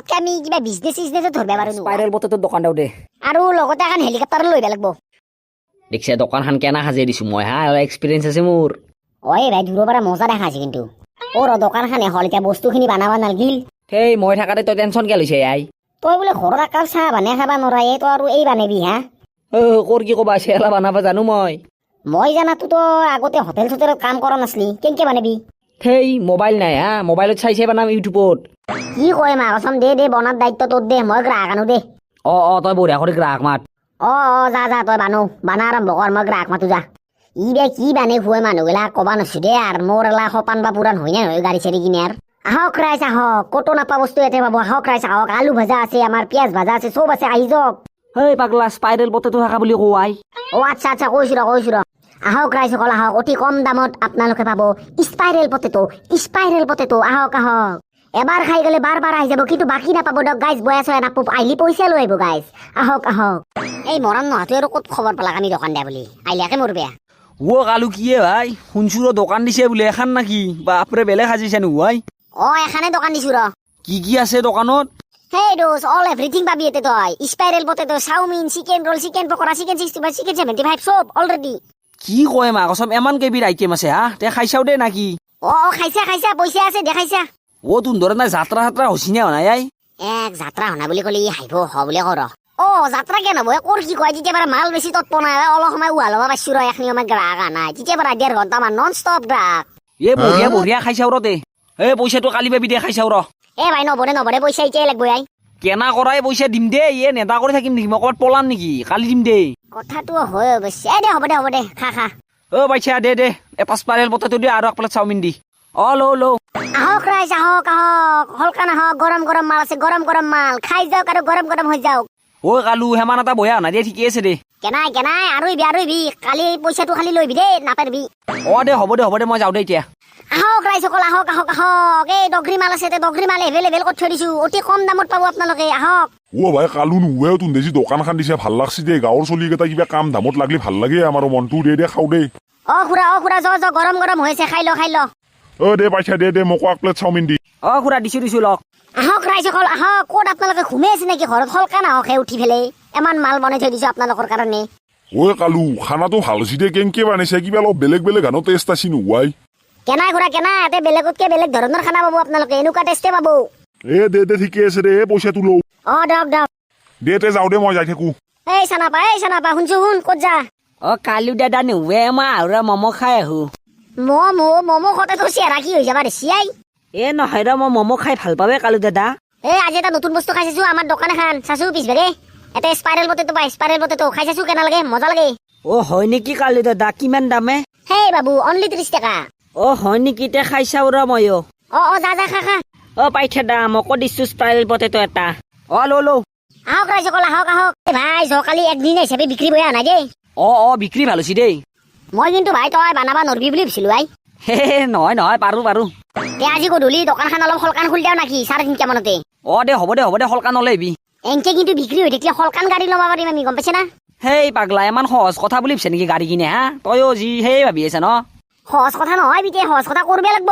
তাতকে আমি কিবা বিজনেছ ধৰবা পাৰো স্পাইৰেল বটৰ দোকান দাও দে আৰু লগতে এখন হেলিকপ্টাৰ লৈবা লাগব দেখছে দোকানখন কেনা সাজিয়ে দিছো মই হা এক্সপিৰিয়েঞ্চ আছে মোৰ ঐ ভাই দূৰৰ পৰা মজা দেখা আছে কিন্তু দোকানখনে হল এতিয়া বস্তুখিনি বানাবা নালগিল সেই মই থাকাতে তই টেনচন কিয় লৈছে আই তই বোলে ঘৰত আকাৰ চাহ বানাই খাবা নৰাই তই আৰু এই বানাবি হা কৰ কি ক'বা চেলা বানাবা জানো মই জানাতো আগতে হোটেল চোটেলত কাম কৰা নাছলি কেনকে বানাবি সেই মোবাইল নাই হা মোবাইলত চাই বানাম ইউটিউবত কি কয় মা কচম দে বনাৰ দায়িত্ব তোৰ দে মই গ্ৰাহক আনো দে তই বঢ়িয়া কৰি গ্ৰাহক মাত যা তই বানা আৰম্ভ কৰ মই গ্ৰাহক মাতো যা ই বে কি বানে খুৱাই মানুহগিলা ক'বা নাছো দে আৰু মোৰ এলা সপান বা পুৰাণ হয় নহয় গাড়ী চাড়ী কিনে আৰু আহক ৰাইজ আহক ক'তো নাপা বস্তু ইয়াতে পাব আহক ৰাইজ আহক আলু ভাজা আছে আমাৰ পিঁয়াজ ভাজা আছে চব আছে আহি যাওক হেই পাগলা স্পাইৰেল বটৰটো থাকা বুলি কোৱাই আচ্ছা কৈছো ৰ আহক ৰাইজসকল আহক অতি কম দামত আপোনালোকে পাব স্পাইৰেল পটেটো আহক এবাৰ খাই গ'লে বাৰ আহি যাব কিন্তু বাকী নাপাব দক গাইজ বয়া চয়া নাপাব আহিলে পইচা লৈ আহিব গাইজ আহক এই মৰাণ নোহোৱাটো আৰু ক'ত খবৰ পালাক আমি দোকান দিয়া বুলি আহিলেকে মোৰ বেয়া কালু কিয়ে ভাই শুনছো দোকান দিছে বোলে এখন নাকি বাপৰে বেলেগ সাজিছে নোহাই এখানে দোকান দিছো ৰ কি আছে দোকানত হেই দোস অল এভরিথিং পাবি এতে তই spiral potato chowmein chicken roll chicken pakora chicken 65 chicken 75 সব অলরেডি কি কয় মা কসম এমান কেবিৰ আইটেম আছে হা তে খাইছাও দে নাকি খাইছা পইচা আছে দেখাইছা তুন ধরে না যাত্রা হসিনে হনাই আই এক যাত্রা হনা বুলি কলি হাইব হ বুলি কৰ যাত্ৰা কেন হব কোৰ কি কয় যেতিয়া বাৰ মাল বেছি তৎপ নাই অলপ সময় উহালবা পাইছো ৰ এখনি আমাৰ গ্ৰাহক নাই তেতিয়া বাৰ 1.5 ঘণ্টা মান নন স্টপ গ্ৰাহক বঢ়িয়া খাইছাও ৰ দে পইচাটো কালি পাবি দে খাইছাও ৰ ভাই নবৰে পইচা এতিয়াই লাগব আই কেনা কৰাই পইচা দিম দে নেতা কৰি থাকিম নেকি মই ক'ৰবাত পলাম নেকি কালি দিম দে কথাটো হয় অৱশ্যে দে হ'ব দে খা বাইছা দে এটা স্পাইৰেল পটেটো দে আৰু এক প্লেট চাওমিন দি ল আহক ৰাইজ আহক হলকান আহক গৰম মাল আছে গৰম মাল খাই যাওক আৰু গৰম হৈ যাওক কালু হেমান এটা বয়া নাই দে ঠিকে আছে দে কেনাই আৰু কালি পইচাটো খালি লৈবি দে নাপাৰবি দে হ'ব দে মই যাওঁ দে এতিয়া আহক ৰাইজসকল আহক এই ডগৰি মাল আছে ডগৰি মাল এভেলেবল কৰি থৈ দিছো অতি কম দামত পাব আপোনালোকে আহক ভাই কালু নুৱেও তুন দেছি দোকানখন দিছে ভাল লাগছি দে গাঁৱৰ চলিকেইটা কিবা কাম দামত লাগলি ভাল লাগে আমাৰ মনটো দে খাও দে খুৰা য গৰম হৈছে খাই ল দে পাইছা দে মোকো এক প্লেট চাওমিন দি খুৰা দিছো লওক আহক ৰাইজসকল আহক ক'ত আপোনালোকে ঘুমে আছে নেকি ঘৰত হলকান আহক উঠি পেলাই ইমান মাল বনাই থৈ দিছো আপোনালোকৰ কাৰণে কালু খানাটো ভাল হৈছে দে কেনকে বানাইছে কিবা অলপ বেলেগ হানো টেষ্ট আছে নুৱাই কেনাই ইয়াতে বেলেগতকে বেলেগ ধৰণৰ খানা পাব আপোনালোকে এনেকুৱা টেষ্টে পাব দে ঠিকে আছে দে পইচাটো লও দিয়ক দে যাও দে মই যাই থাকো এই চানাপা শুন ক'ত যা কালু দাদা নুৱে মই আৰু ম'ম' খাই আহো ম'ম' খতে তোৰ চেহেৰা কি হৈ যাবা চিয়াই নহয় ৰ মই ম'ম' খাই ভাল পাবে কালু দাদা আজি এটা নতুন বস্তু খাই চাইছো আমাৰ দোকান এখন চাইছো পিছবেৰে এটা স্পাইৰেল পটেটো খাই চাইছো কেনা লাগে মজা লাগে হয় নেকি কালু দাদা কিমান দামে হেই বাবু অনলি 30 টকা হয় নেকি তে খাই চাও ৰ ময়ো যা খা পাইছা দা মকো দিছো স্পাইৰেল পটেটো এটা ল আহক ৰাইজসকল আহক ভাই কালি একদিন হিচাপে বিক্ৰী বয়া নাই দেই বিক্ৰী ভাল হৈছে দেই মই কিন্তু ভাই তই বানাবা নৰবি বুলি ভাবিছিলো ভাই নহয় পাৰো আজি গধূলি দোকানখন অলপ হলকান খুলি দিও নাকি 3:30 মানতে দে হ'ব দে হলকান ওলাবি এনকে কিন্তু বিক্ৰী হৈ থাকিলে হলকান গাড়ী ল'ব পাৰিম আমি গম পাইছে না সেই পাগলা ইমান সহজ কথা বুলি ভাবিছে নেকি গাড়ী কিনে হা তয়ো যি সেই ভাবি আছে ন সহজ কথা নহয় বিতে সহজ কথা কৰিব লাগিব